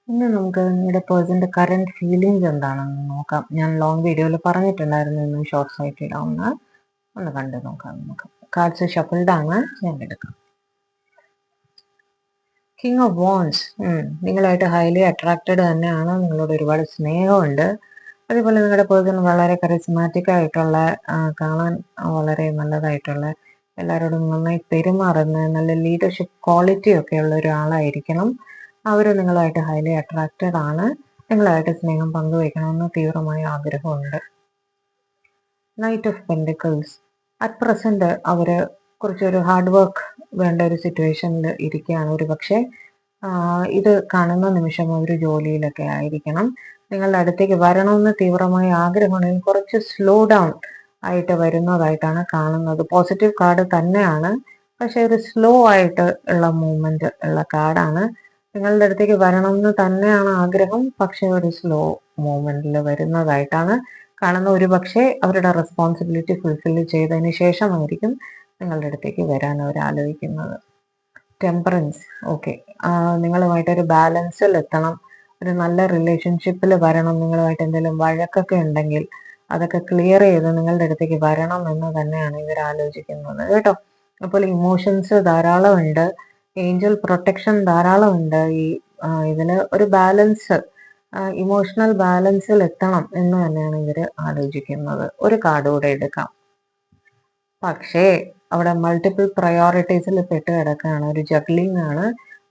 ഇന്ന് നമുക്ക് നിങ്ങളുടെ പേഴ്സന്റെ കറന്റ് ഫീലിങ്സ് എന്താണെന്ന് നോക്കാം. ഞാൻ ലോങ് വീഡിയോയിൽ പറഞ്ഞിട്ടുണ്ടായിരുന്നു, ഇന്ന് ഷോർട്സ് ആയിട്ട് ഇടാവുന്ന. ഒന്ന് കണ്ടു നോക്കാം നമുക്ക്. കാർഡ്സ് ഷഫിൾഡ് ആണ്, ഞാൻ എടുക്കാം. King of wands. നിങ്ങളായിട്ട് ഹൈലി അട്രാക്റ്റഡ് തന്നെയാണ്. നിങ്ങളോട് ഒരുപാട് സ്നേഹമുണ്ട്. അതേപോലെ നിങ്ങളുടെ പേഴ്സൺ വളരെ കരിസ്മാറ്റിക് ആയിട്ടുള്ള, കാണാൻ വളരെ നല്ലതായിട്ടുള്ള, എല്ലാവരോടും നന്നായി പെരുമാറുന്ന, നല്ല ലീഡർഷിപ്പ് ക്വാളിറ്റി ഒക്കെ ഉള്ള ഒരാളായിരിക്കണം. അവർ നിങ്ങളായിട്ട് ഹൈലി അട്രാക്റ്റഡ് ആണ്. നിങ്ങളായിട്ട് സ്നേഹം പങ്കുവയ്ക്കണമെന്ന് തീവ്രമായ ആഗ്രഹമുണ്ട്. Knight of pentacles. At present അവര് കുറച്ചൊരു ഹാർഡ് വർക്ക് വേണ്ട ഒരു സിറ്റുവേഷനിൽ ഇരിക്കുകയാണ്. ഒരു പക്ഷേ ഇത് കാണുന്ന നിമിഷം അവർ ജോലിയിലൊക്കെ ആയിരിക്കണം. നിങ്ങളുടെ അടുത്തേക്ക് വരണമെന്ന് തീവ്രമായ ആഗ്രഹമുണ്ടെങ്കിൽ കുറച്ച് സ്ലോ ഡൗൺ ആയിട്ട് വരുന്നതായിട്ടാണ് കാണുന്നത്. പോസിറ്റീവ് കാർഡ് തന്നെയാണ്, പക്ഷെ ഒരു സ്ലോ ആയിട്ട് ഉള്ള മൂവ്മെന്റ് ഉള്ള കാർഡാണ്. നിങ്ങളുടെ അടുത്തേക്ക് വരണമെന്ന് തന്നെയാണ് ആഗ്രഹം, പക്ഷെ ഒരു സ്ലോ മൂവ്മെന്റിൽ വരുന്നതായിട്ടാണ് കാണുന്ന. ഒരു പക്ഷേ അവരുടെ റെസ്പോൺസിബിലിറ്റി ഫുൾഫിൽ ചെയ്തതിന് ശേഷമായിരിക്കും നിങ്ങളുടെ അടുത്തേക്ക് വരാൻ അവർ ആലോചിക്കുന്നത്. ടെമ്പറൻസ്. ഓക്കെ, നിങ്ങളുമായിട്ടൊരു ബാലൻസിൽ എത്തണം, ഒരു നല്ല റിലേഷൻഷിപ്പിൽ വരണം. നിങ്ങളുമായിട്ട് എന്തെങ്കിലും വഴക്കൊക്കെ ഉണ്ടെങ്കിൽ അതൊക്കെ ക്ലിയർ ചെയ്ത് നിങ്ങളുടെ അടുത്തേക്ക് വരണം എന്ന് തന്നെയാണ് ഇവർ ആലോചിക്കുന്നത് കേട്ടോ. അപ്പോൾ ഇമോഷൻസ് ധാരാളമുണ്ട്, ഏഞ്ചൽ പ്രൊട്ടക്ഷൻ ധാരാളമുണ്ട്. ഇതിന് ഒരു ബാലൻസ്, ഇമോഷണൽ ബാലൻസിൽ എത്തണം എന്ന് തന്നെയാണ് ഇവർ ആലോചിക്കുന്നത്. ഒരു കാർഡ് കൂടെ എടുക്കാം. പക്ഷേ അവിടെ മൾട്ടിപ്പിൾ പ്രയോറിറ്റീസിൽ പെട്ട് കിടക്കുകയാണ്, ഒരു ജഗ്ലിംഗ് ആണ്.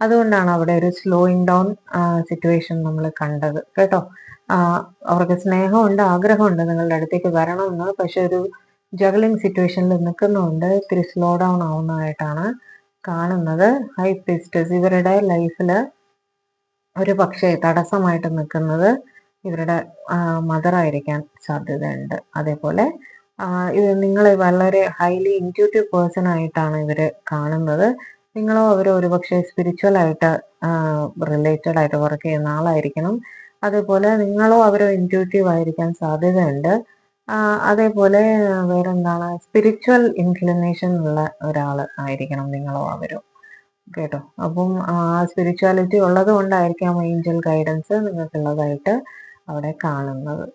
അതുകൊണ്ടാണ് അവിടെ ഒരു സ്ലോയിങ് ഡൗൺ സിറ്റുവേഷൻ നമ്മൾ കണ്ടത് കേട്ടോ. അവർക്ക് സ്നേഹമുണ്ട്, ആഗ്രഹമുണ്ട് നിങ്ങളുടെ അടുത്തേക്ക് വരണമെന്ന്, പക്ഷെ ഒരു ജഗ്ലിംഗ് സിറ്റുവേഷനിൽ നിൽക്കുന്നുണ്ട്. ഇത്തിരി സ്ലോ ഡൗൺ ആവുന്നതായിട്ടാണ് കാണുന്നത്. ഹൈ പ്രീസ്റ്റസ് ഇവരുടെ ലൈഫിൽ ഒരു പക്ഷേ തടസ്സമായിട്ട് നിൽക്കുന്നത് ഇവരുടെ മദർ ആയിരിക്കാൻ സാധ്യതയുണ്ട്. അതേപോലെ ഇത് നിങ്ങളെ വളരെ ഹൈലി ഇൻറ്റ്യൂട്ടീവ് പേഴ്സൺ ആയിട്ടാണ് ഇവര് കാണുന്നത്. നിങ്ങളോ അവരോ ഒരുപക്ഷെ സ്പിരിച്വൽ ആയിട്ട് റിലേറ്റഡ് ആയിട്ട് വർക്ക് ചെയ്യുന്ന ആളായിരിക്കണം. അതേപോലെ നിങ്ങളോ അവരോ ഇൻറ്റ്യൂട്ടീവ് ആയിരിക്കാൻ സാധ്യതയുണ്ട്. അതേപോലെ വേറെന്താണ്, സ്പിരിച്വൽ ഇൻക്ലിനേഷൻ ഉള്ള ഒരാൾ ആയിരിക്കണം നിങ്ങളോ അവരോ കേട്ടോ. അപ്പം സ്പിരിച്വാലിറ്റി ഉള്ളത് കൊണ്ടായിരിക്കാം ഏഞ്ചൽ ഗൈഡൻസ് നിങ്ങൾക്കുള്ളതായിട്ട് അവിടെ കാണുന്നത്.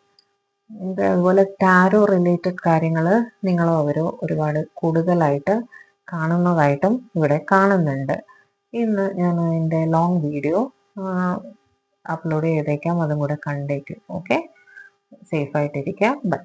അതുപോലെ ടാരോ റിലേറ്റഡ് കാര്യങ്ങൾ നിങ്ങളോ അവരോ ഒരുപാട് കൂടുതലായിട്ട് കാണുന്നതായിട്ടും ഇവിടെ കാണുന്നുണ്ട്. ഇന്ന് ഞാൻ എൻ്റെ ലോങ് വീഡിയോ അപ്ലോഡ് ചെയ്തേക്കാം, അതും കൂടെ കണ്ടേക്കും. ഓക്കെ, സേഫായിട്ടിരിക്കാം. ബൈ.